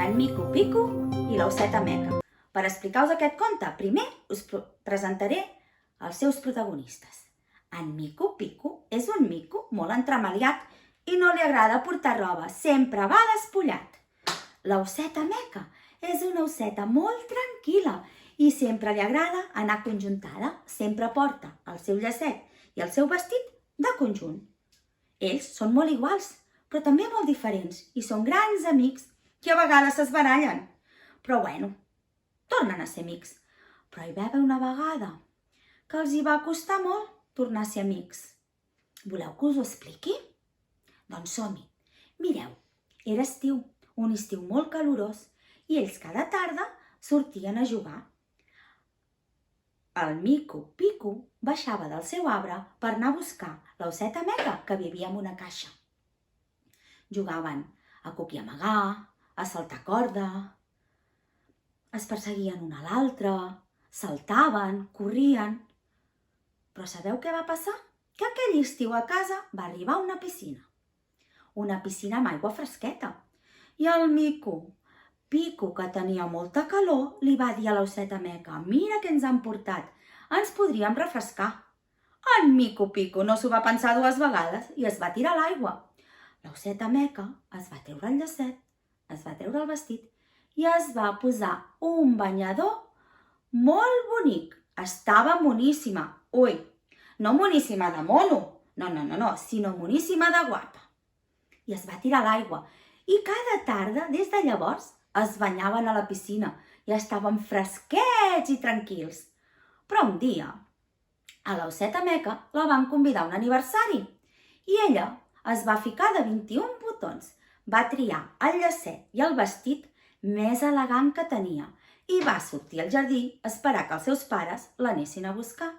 en Mico Pico i l'Osseta Meca. Per explicar-vos aquest conte, primer us presentaré els seus protagonistes. En Mico Pico és un mico molt entremaliat i no li agrada portar roba, sempre va despullat. L'Osseta Meca és una osseta molt tranquil·la i sempre li agrada anar conjuntada, sempre porta el seu llacet i el seu vestit de conjunt. Ells són molt iguals, però també molt diferents i són grans amics que a vegades es barallen. Però bueno, tornen a ser amics. Però hi va haver una vegada que els hi va costar molt tornar a ser amics. Voleu que us ho expliqui? Doncs som-hi. Mireu, era estiu, un estiu molt calorós i ells cada tarda sortien a jugar. El Mico Pico baixava del seu arbre per anar a buscar l'Osseta Meca que vivia en una caixa. Jugaven a copiar amagar, a saltar corda, es perseguien un a l'altre, saltaven, corrien. Però sabeu què va passar? Que aquell estiu a casa va arribar una piscina amb aigua fresqueta. I el Mico Pico, que tenia molta calor, li va dir a l'Osseta Meca: mira què ens han portat, ens podríem refrescar. En Mico Pico no s'ho va pensar dues vegades i es va tirar a l'aigua. L'Osseta Meca es va treure el llacet, es va treure el vestit i es va posar un banyador molt bonic. Estava moníssima. Ui, no moníssima de mono, no, sinó moníssima de guapa. I es va tirar a l'aigua. I cada tarda, des de llavors, es banyaven a la piscina i estaven fresquets i tranquils. Però un dia, a l'Osseta Meca la van convidar a un aniversari i ella es va ficar de 21 botons. Va triar el llacet i el vestit més elegant que tenia i va sortir al jardí a esperar que els seus pares l'anessin a buscar.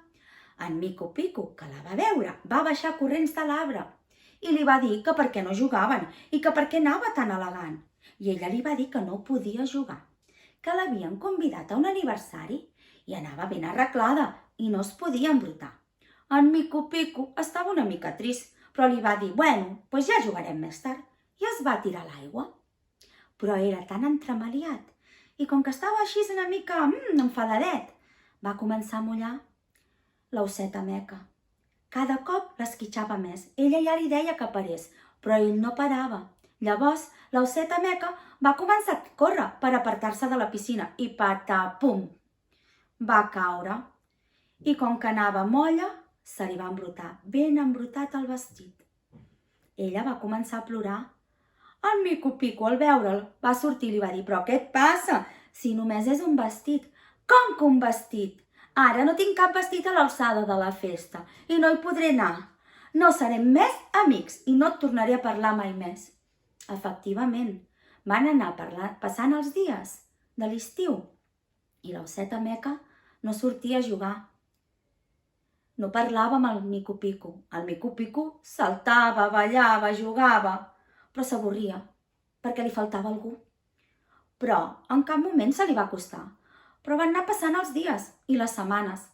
En Mico Pico, que la va veure, va baixar corrents de l'arbre i li va dir que per què no jugaven i que per què anava tan elegant. I ella li va dir que no podia jugar, que l'havien convidat a un aniversari i anava ben arreglada i no es podia embrutar. En Mico Pico estava una mica trist, però li va dir: bueno, doncs ja jugarem més tard. I es va tirar a l'aigua. Però era tan entremaliat i com que estava així una mica enfadadet, va començar a mullar l'Osseta Meca. Cada cop l'esquitxava més. Ella ja li deia que parés, però ell no parava. Llavors, l'Osseta Meca va començar a córrer per apartar-se de la piscina i patapum! Va caure. I com que anava molla, se li va embrutar, ben embrutat el vestit. Ella va començar a plorar. El Mico Pico, al veure'l, va sortir i li va dir: però què et passa? Si només és un vestit. Com que un vestit? Ara no tinc cap vestit a l'alçada de la festa i no hi podré anar. No serem més amics i no et tornaré a parlar mai més. Efectivament, van anar passant els dies de l'estiu i l'Osseta Meca no sortia a jugar. No parlava amb el Mico Pico. El Mico Pico saltava, ballava, jugava, però s'avorria perquè li faltava algú. Però en cap moment se li va acostar. Però van anar passant els dies i les setmanes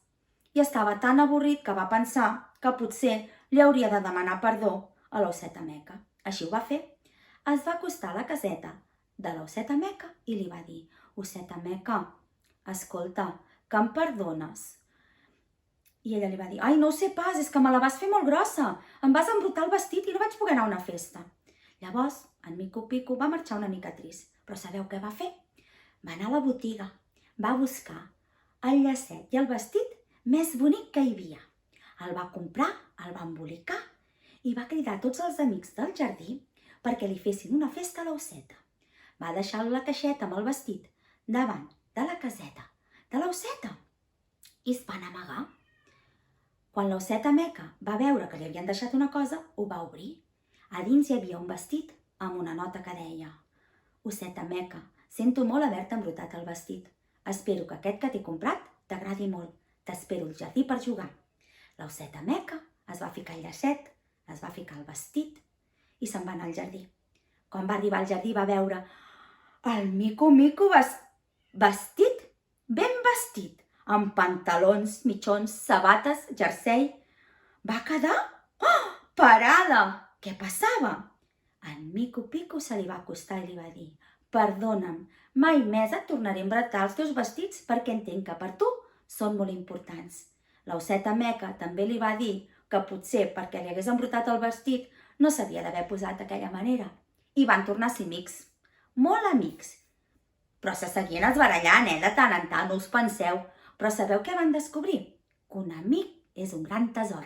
i estava tan avorrit que va pensar que potser li hauria de demanar perdó a l'Osseta Meca. Així ho va fer. Es va acostar a la caseta de l'Osseta Meca i li va dir: Osseta Meca, escolta, que em perdones? I ella li va dir: ai, no ho sé pas, és que me la vas fer molt grossa, em vas embrutar el vestit i no vaig poder anar a una festa. Llavors, en Mico Pico va marxar una mica trist, però sabeu què va fer? Va anar a la botiga, va buscar el llacet i el vestit més bonic que hi havia. El va comprar, el va embolicar i va cridar tots els amics del jardí perquè li fessin una festa a l'Osseta. Va deixar la caixeta amb el vestit davant de la caseta de l'Osseta i es van amagar. Quan l'Osseta Meca va veure que li havien deixat una cosa, ho va obrir. A dins hi havia un vestit amb una nota que deia: Osseta Meca, sento molt haver-te embrutat el vestit. Espero que aquest que t'he comprat t'agradi molt. T'espero al jardí per jugar. L'Osseta Meca es va ficar el llacet, es va ficar el vestit i se'n va anar al jardí. Quan va arribar al jardí va veure el Mico vestit, ben vestit, amb pantalons, mitjons, sabates, jersei. Va quedar parada. Què passava? En Mico Pico se li va acostar i li va dir: Perdona'm, mai més et tornaré a embretar els teus vestits perquè entenc que per tu són molt importants. L'osseta Meca també li va dir que potser perquè li hagués embrutat el vestit no s'havia d'haver posat d'aquella manera. I van tornar a ser amics, molt amics. Però se seguien esbarallant, de tant en tant, no us penseu. Però sabeu què van descobrir? Que un amic és un gran tesor.